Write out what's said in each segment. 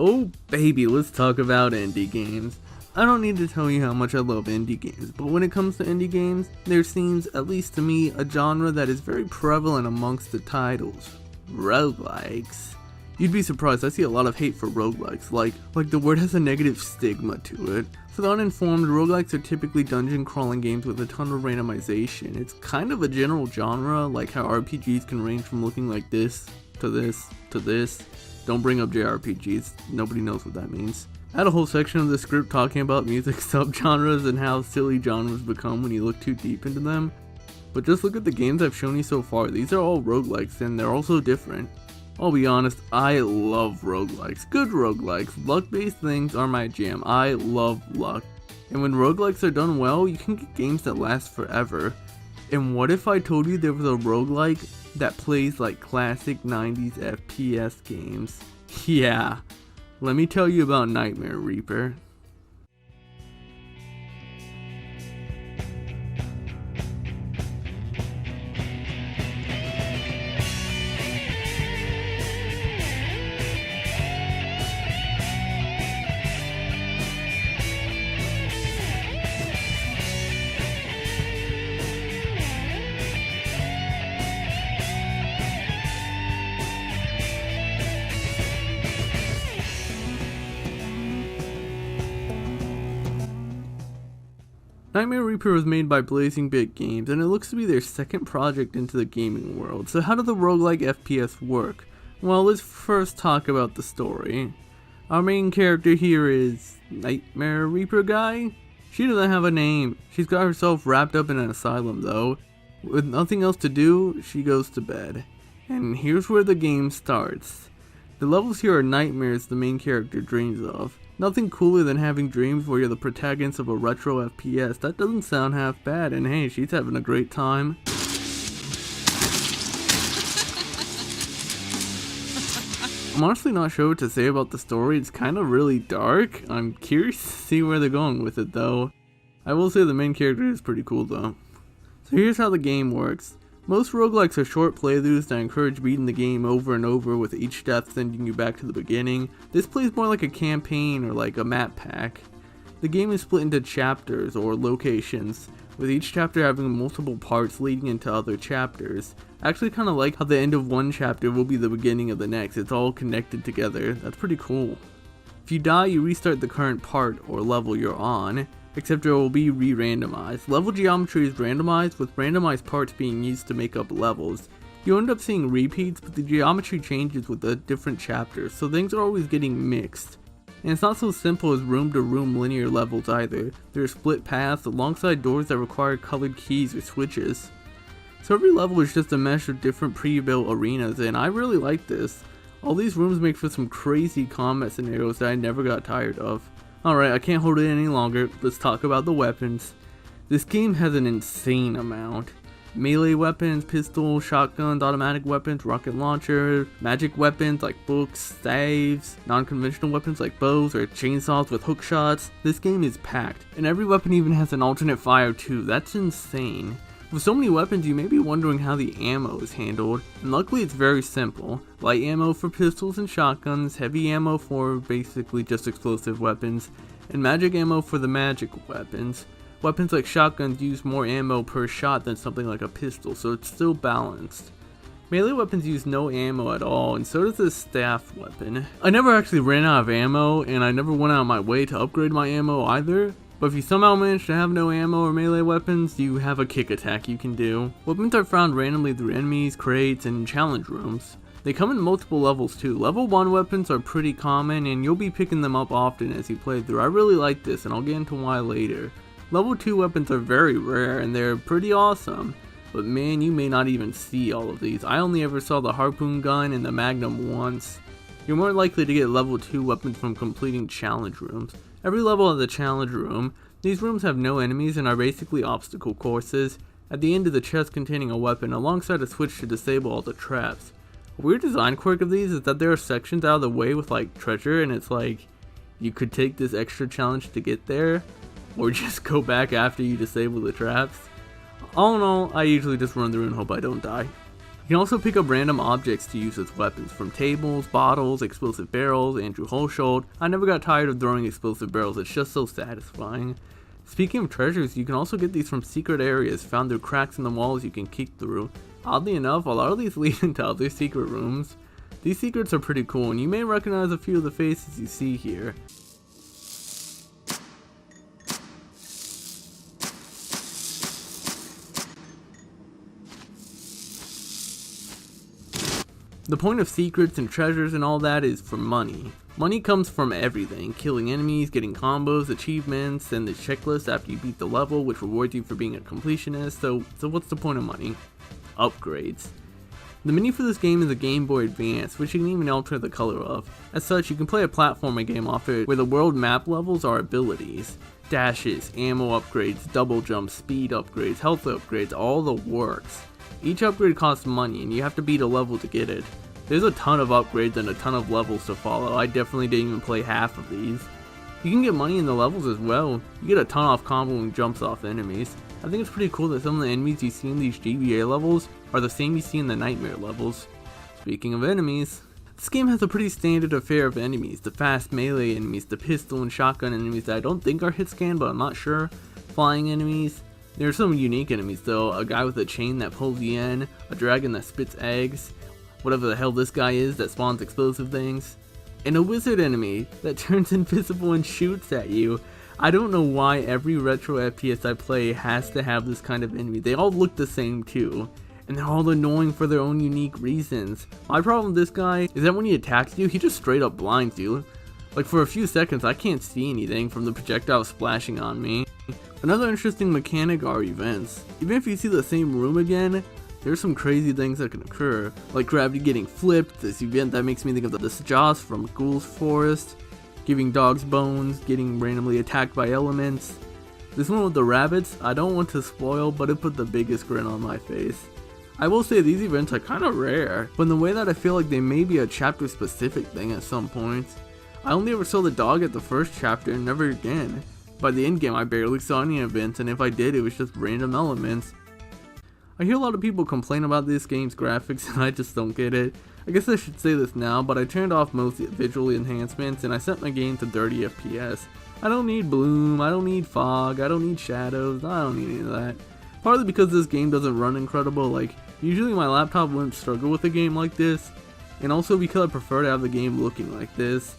Oh baby, let's talk about indie games. I don't need to tell you how much I love indie games, but when it comes to indie games, there seems, at least to me, a genre that is very prevalent amongst the titles. Roguelikes. You'd be surprised, I see a lot of hate for roguelikes, like the word has a negative stigma to it. For the uninformed, roguelikes are typically dungeon crawling games with a ton of randomization. It's kind of a general genre, like how RPGs can range from looking like this, to this, to this. Don't bring up JRPGs, nobody knows what that means. I had a whole section of the script talking about music subgenres and how silly genres become when you look too deep into them. But just look at the games I've shown you so far, these are all roguelikes and they're all so different. I'll be honest, I love roguelikes. Good roguelikes, luck-based things are my jam. I love luck. And when roguelikes are done well, you can get games that last forever. And what if I told you there was a roguelike that plays like classic 90s FPS games? Yeah, let me tell you about Nightmare Reaper. Nightmare Reaper was made by Blazing Bit Games, and it looks to be their second project into the gaming world. So how do the roguelike FPS work? Well, let's first talk about the story. Our main character here is Nightmare Reaper guy? She doesn't have a name. She's got herself wrapped up in an asylum though. With nothing else to do, she goes to bed. And here's where the game starts. The levels here are nightmares the main character dreams of. Nothing cooler than having dreams where you're the protagonist of a retro FPS. That doesn't sound half bad, and hey, she's having a great time. I'm honestly not sure what to say about the story. It's kind of really dark. I'm curious to see where they're going with it though. I will say the main character is pretty cool though. So here's how the game works. Most roguelikes are short playthroughs that encourage beating the game over and over, with each death sending you back to the beginning. This plays more like a campaign or like a map pack. The game is split into chapters or locations, with each chapter having multiple parts leading into other chapters. I actually kind of like how the end of one chapter will be the beginning of the next. It's all connected together. That's pretty cool. If you die, you restart the current part or level you're on, except it will be re-randomized. Level geometry is randomized, with randomized parts being used to make up levels. You end up seeing repeats, but the geometry changes with the different chapters, so things are always getting mixed. And it's not so simple as room-to-room linear levels either. There are split paths alongside doors that require colored keys or switches. So every level is just a mesh of different pre-built arenas, and I really like this. All these rooms make for some crazy combat scenarios that I never got tired of. Alright, I can't hold it any longer. Let's talk about the weapons. This game has an insane amount. Melee weapons, pistols, shotguns, automatic weapons, rocket launcher, magic weapons like books, staves, non-conventional weapons like bows or chainsaws with hook shots. This game is packed, and every weapon even has an alternate fire too. That's insane. With so many weapons, you may be wondering how the ammo is handled, and luckily it's very simple. Light ammo for pistols and shotguns, heavy ammo for basically just explosive weapons, and magic ammo for the magic weapons. Weapons like shotguns use more ammo per shot than something like a pistol, so it's still balanced. Melee weapons use no ammo at all, and so does this staff weapon. I never actually ran out of ammo, and I never went out of my way to upgrade my ammo either. But if you somehow manage to have no ammo or melee weapons, you have a kick attack you can do. Weapons are found randomly through enemies, crates, and challenge rooms. They come in multiple levels too. Level 1 weapons are pretty common, and you'll be picking them up often as you play through. I really like this, and I'll get into why later. Level 2 weapons are very rare, and they're pretty awesome. But man, you may not even see all of these. I only ever saw the harpoon gun and the magnum once. You're more likely to get level 2 weapons from completing challenge rooms. Every level of the challenge room, these rooms have no enemies and are basically obstacle courses. At the end of the chest containing a weapon, alongside a switch to disable all the traps. A weird design quirk of these is that there are sections out of the way with like treasure, and it's like, you could take this extra challenge to get there, or just go back after you disable the traps. All in all, I usually just run through and hope I don't die. You can also pick up random objects to use as weapons, from tables, bottles, explosive barrels, Andrew Holsholt. I never got tired of throwing explosive barrels, it's just so satisfying. Speaking of treasures, you can also get these from secret areas found through cracks in the walls you can kick through. Oddly enough, a lot of these lead into other secret rooms. These secrets are pretty cool, and you may recognize a few of the faces you see here. The point of secrets and treasures and all that is for money. Money comes from everything: killing enemies, getting combos, achievements, and the checklist after you beat the level, which rewards you for being a completionist. So what's the point of money? Upgrades. The menu for this game is a Game Boy Advance, which you can even alter the color of. As such, you can play a platformer game off it where the world map levels are abilities. Dashes, ammo upgrades, double jumps, speed upgrades, health upgrades, all the works. Each upgrade costs money, and you have to beat a level to get it. There's a ton of upgrades and a ton of levels to follow. I definitely didn't even play half of these. You can get money in the levels as well. You get a ton off comboing jumps off enemies. I think it's pretty cool that some of the enemies you see in these GBA levels are the same you see in the Nightmare levels. Speaking of enemies, this game has a pretty standard affair of enemies. The fast melee enemies, the pistol and shotgun enemies that I don't think are hit scan, but I'm not sure. Flying enemies. There are some unique enemies though, a guy with a chain that pulls you in, a dragon that spits eggs, whatever the hell this guy is that spawns explosive things, and a wizard enemy that turns invisible and shoots at you. I don't know why every retro FPS I play has to have this kind of enemy. They all look the same too, and they're all annoying for their own unique reasons. My problem with this guy is that when he attacks you, he just straight up blinds you. Like for a few seconds I can't see anything from the projectile splashing on me. Another interesting mechanic are events. Even if you see the same room again, there's some crazy things that can occur, like gravity getting flipped, this event that makes me think of the Joss from Ghoul's Forest, giving dogs bones, getting randomly attacked by elements. This one with the rabbits, I don't want to spoil, but it put the biggest grin on my face. I will say these events are kind of rare, but in the way that I feel like they may be a chapter specific thing at some points. I only ever saw the dog at the first chapter and never again. By the end game I barely saw any events, and if I did it was just random elements. I hear a lot of people complain about this game's graphics and I just don't get it. I guess I should say this now, but I turned off most visual enhancements and I set my game to 30 FPS. I don't need bloom, I don't need fog, I don't need shadows, I don't need any of that. Partly because this game doesn't run incredible, like usually my laptop wouldn't struggle with a game like this, and also because I prefer to have the game looking like this.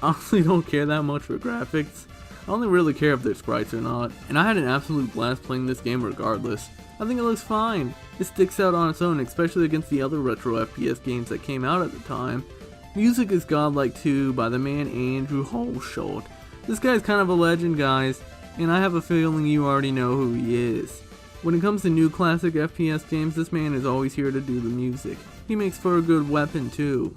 I honestly don't care that much for graphics. I only really care if they're sprites or not, and I had an absolute blast playing this game regardless. I think it looks fine. It sticks out on its own, especially against the other retro FPS games that came out at the time. Music is godlike too, by the man Andrew Holsholt. This guy's kind of a legend, guys, and I have a feeling you already know who he is. When it comes to new classic FPS games, this man is always here to do the music. He makes for a good weapon too.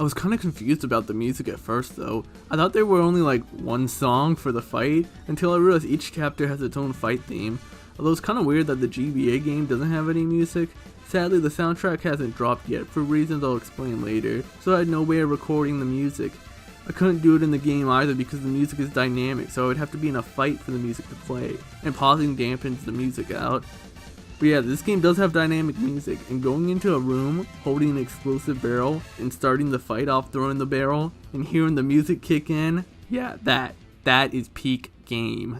I was kinda confused about the music at first though. I thought there were only like one song for the fight, until I realized each chapter has its own fight theme. Although it's kinda weird that the GBA game doesn't have any music. Sadly, the soundtrack hasn't dropped yet, for reasons I'll explain later, so I had no way of recording the music. I couldn't do it in the game either because the music is dynamic, so I would have to be in a fight for the music to play, and pausing dampens the music out. But yeah, this game does have dynamic music, and going into a room, holding an explosive barrel, and starting the fight off throwing the barrel, and hearing the music kick in, yeah, that is peak game.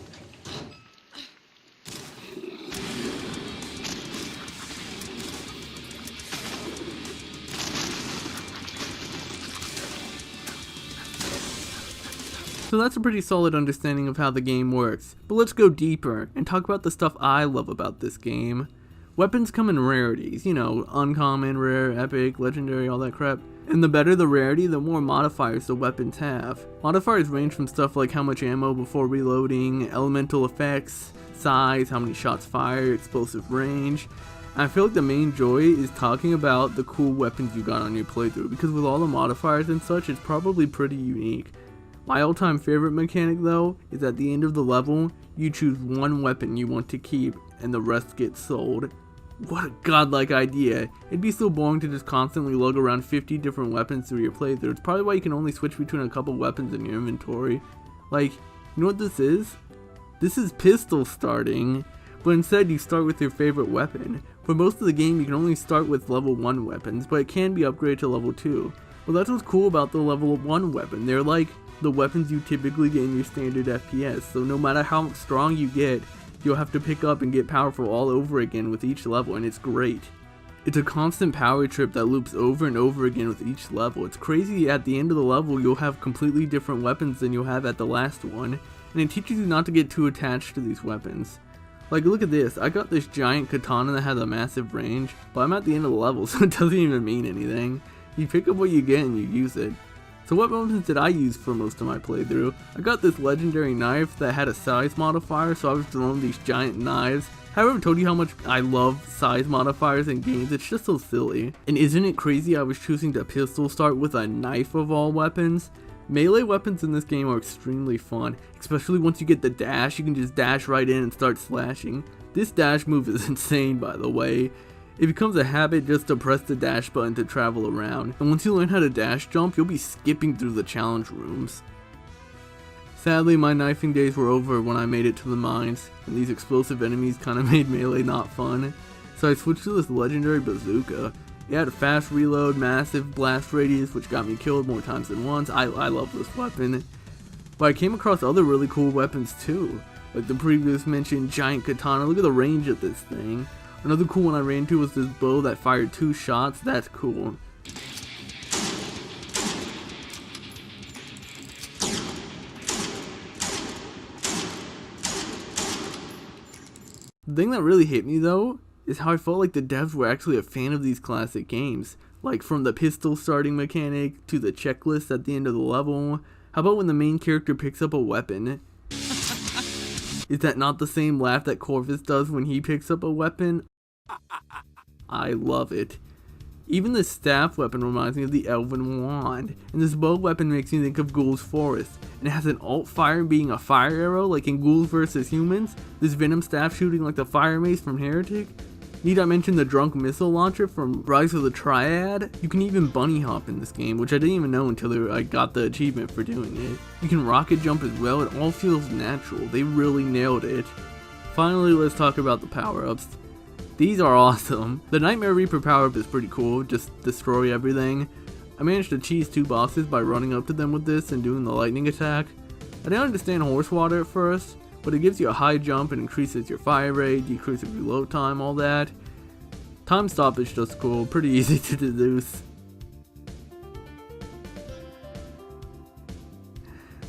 So that's a pretty solid understanding of how the game works, but let's go deeper and talk about the stuff I love about this game. Weapons come in rarities, you know, uncommon, rare, epic, legendary, all that crap. And the better the rarity, the more modifiers the weapons have. Modifiers range from stuff like how much ammo before reloading, elemental effects, size, how many shots fired, explosive range. I feel like the main joy is talking about the cool weapons you got on your playthrough, because with all the modifiers and such, it's probably pretty unique. My all-time favorite mechanic though is at the end of the level, you choose one weapon you want to keep and the rest gets sold. What a godlike idea. It'd be so boring to just constantly lug around 50 different weapons through your playthrough. It's probably why you can only switch between a couple weapons in your inventory. Like, you know what this is? This is pistol starting. but instead you start with your favorite weapon. For most of the game you can only start with level 1 weapons, but it can be upgraded to level 2. Well, that's what's cool about the level 1 weapon. They're like the weapons you typically get in your standard FPS, so no matter how strong you get, you'll have to pick up and get powerful all over again with each level, and it's great. It's a constant power trip that loops over and over again with each level. It's crazy, at the end of the level you'll have completely different weapons than you'll have at the last one, and it teaches you not to get too attached to these weapons. Like, look at this, I got this giant katana that has a massive range, but I'm at the end of the level, so it doesn't even mean anything. You pick up what you get and you use it. So what weapons did I use for most of my playthrough? I got this legendary knife that had a size modifier, so I was throwing these giant knives. Have I ever told you how much I love size modifiers in games? It's just so silly. And isn't it crazy I was choosing to pistol start with a knife of all weapons? Melee weapons in this game are extremely fun, especially once you get the dash. You can just dash right in and start slashing. This dash move is insane, by the way. It becomes a habit just to press the dash button to travel around, and once you learn how to dash jump, you'll be skipping through the challenge rooms. Sadly, my knifing days were over when I made it to the mines, and these explosive enemies kinda made melee not fun. So I switched to this legendary bazooka. It had a fast reload, massive blast radius, which got me killed more times than once. I love this weapon. But I came across other really cool weapons too, like the previous mentioned giant katana. Look at the range of this thing. Another cool one I ran into was this bow that fired 2 shots. That's cool. The thing that really hit me though is how I felt like the devs were actually a fan of these classic games. Like from the pistol starting mechanic to the checklist at the end of the level. How about when the main character picks up a weapon? Is that not the same laugh that Corvus does when he picks up a weapon? I love it. Even the staff weapon reminds me of the Elven Wand, and this bow weapon makes me think of Ghoul's Forest, and it has an alt fire being a fire arrow like in Ghouls vs Humans, this venom staff shooting like the fire mace from Heretic. Need I mention the drunk missile launcher from Rise of the Triad? You can even bunny hop in this game, which I didn't even know until I got the achievement for doing it. You can rocket jump as well. It all feels natural. They really nailed it. Finally, let's talk about the power-ups. These are awesome. The Nightmare Reaper power-up is pretty cool, just destroy everything. I managed to cheese 2 bosses by running up to them with this and doing the lightning attack. I didn't understand Horse Water at first, but it gives you a high jump and increases your fire rate, decreases reload time, all that. Time stop is just cool, pretty easy to deduce.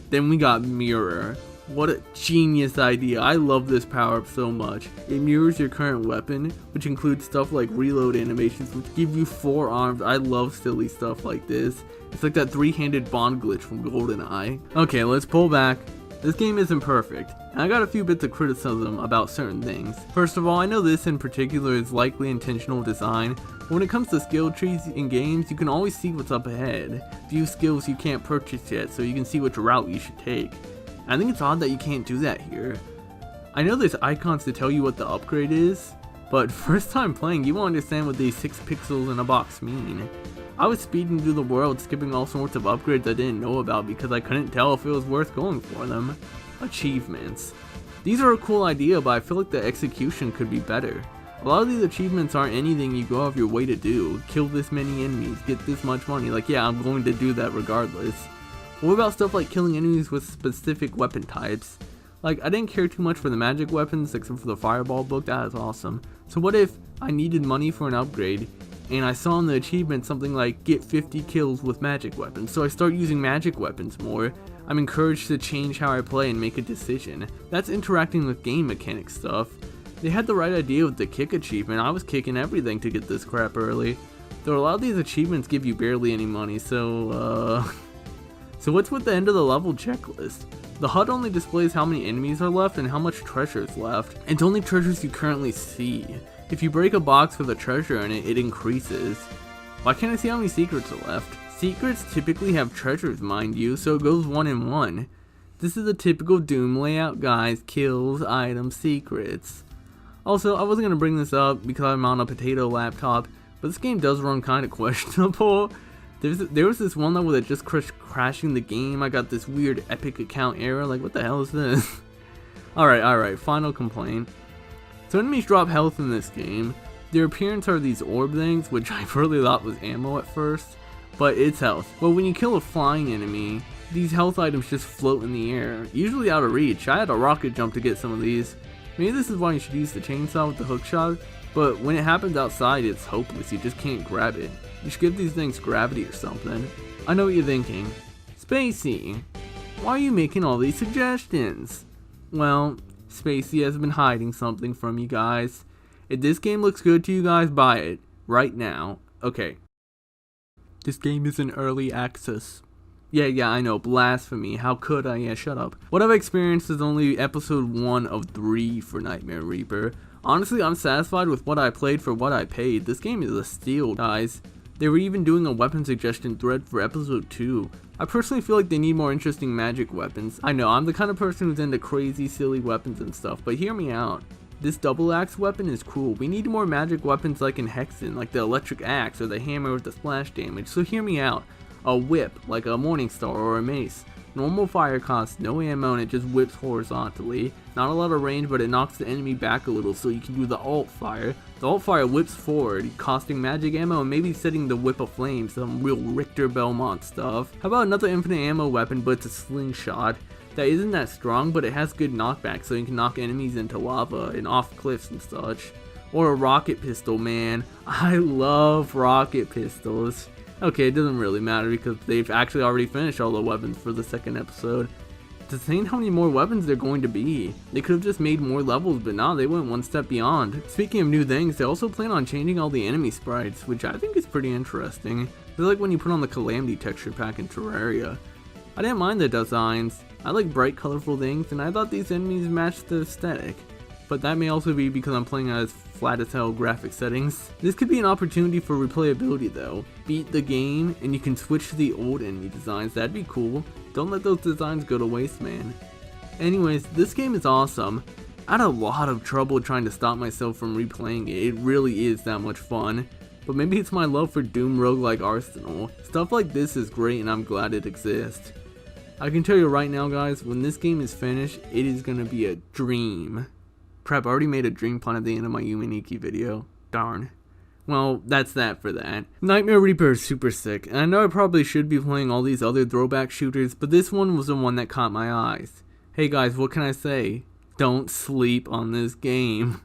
Then we got Mirror. What a genius idea. I love this power up so much. It mirrors your current weapon, which includes stuff like reload animations, which give you 4 arms. I love silly stuff like this. It's like that 3-handed bond glitch from GoldenEye. Okay, let's pull back. This game isn't perfect, and I got a few bits of criticism about certain things. First of all, I know this in particular is likely intentional design, but when it comes to skill trees in games, you can always see what's up ahead. View skills you can't purchase yet, so you can see which route you should take. I think it's odd that you can't do that here. I know there's icons to tell you what the upgrade is, but first time playing, you won't understand what these 6 pixels in a box mean. I was speeding through the world, skipping all sorts of upgrades I didn't know about because I couldn't tell if it was worth going for them. Achievements. These are a cool idea, but I feel like the execution could be better. A lot of these achievements aren't anything you go out of your way to do. Kill this many enemies, get this much money. Like, yeah, I'm going to do that regardless. What about stuff like killing enemies with specific weapon types? Like, I didn't care too much for the magic weapons except for the fireball book. That is awesome. So what if I needed money for an upgrade and I saw in the achievement something like get 50 kills with magic weapons, so I start using magic weapons more. I'm encouraged to change how I play and make a decision. That's interacting with game mechanic stuff. They had the right idea with the kick achievement. I was kicking everything to get this crap early. Though a lot of these achievements give you barely any money, so what's with the end of the level checklist? The HUD only displays how many enemies are left and how much treasure is left. It's only treasures you currently see. If you break a box with a treasure in it, it increases. Why can't I see how many secrets are left? Secrets typically have treasures, mind you, so it goes 1 and 1. This is a typical Doom layout, guys. Kills, items, secrets. Also, I wasn't going to bring this up because I'm on a potato laptop, but this game does run kind of questionable. There was this one level that just crashing the game. I got this weird epic account error, like what the hell is this? Alright, final complaint. So enemies drop health in this game. Their appearance are these orb things, which I really thought was ammo at first, but it's health. Well, when you kill a flying enemy, these health items just float in the air, usually out of reach. I had a rocket jump to get some of these. Maybe this is why you should use the chainsaw with the hook shot, but when it happens outside, it's hopeless. You just can't grab it. You should give these things gravity or something. I know what you're thinking. Spacey, why are you making all these suggestions? Well, Spacey has been hiding something from you guys. If this game looks good to you guys, buy it. Right now. Okay. This game is in early access. Yeah, I know. Blasphemy. How could I? Yeah, shut up. What I've experienced is only episode 1 of 3 for Nightmare Reaper. Honestly, I'm satisfied with what I played for what I paid. This game is a steal, guys. They were even doing a weapon suggestion thread for episode 2. I personally feel like they need more interesting magic weapons. I know, I'm the kind of person who's into crazy, silly weapons and stuff, but hear me out. This double axe weapon is cool. We need more magic weapons like in Hexen, like the electric axe or the hammer with the splash damage, so hear me out. A whip, like a Morningstar or a mace. Normal fire costs no ammo and it just whips horizontally. Not a lot of range, but it knocks the enemy back a little so you can do the alt fire. The alt fire whips forward, costing magic ammo and maybe setting the whip aflame, some real Richter Belmont stuff. How about another infinite ammo weapon, but it's a slingshot that isn't that strong, but it has good knockback so you can knock enemies into lava and off cliffs and such. Or a rocket pistol, man. I love rocket pistols. Okay, it doesn't really matter because they've actually already finished all the weapons for the second episode. It's insane how many more weapons they're going to be. They could have just made more levels, but now they went one step beyond. Speaking of new things, they also plan on changing all the enemy sprites, which I think is pretty interesting. They're like when you put on the Calamity texture pack in Terraria. I didn't mind the designs. I like bright, colorful things, and I thought these enemies matched the aesthetic. But that may also be because I'm playing as flat as hell graphic settings. This could be an opportunity for replayability though. Beat the game and you can switch to the old enemy designs, that'd be cool. Don't let those designs go to waste, man. Anyways, this game is awesome. I had a lot of trouble trying to stop myself from replaying it. It really is that much fun. But maybe it's my love for Doom roguelike arsenal. Stuff like this is great and I'm glad it exists. I can tell you right now guys, when this game is finished, it is gonna be a dream. Crap, I already made a dream pun at the end of my Yuminiki video. Darn. Well, that's that for that. Nightmare Reaper is super sick, and I know I probably should be playing all these other throwback shooters, but this one was the one that caught my eyes. Hey guys, what can I say? Don't sleep on this game.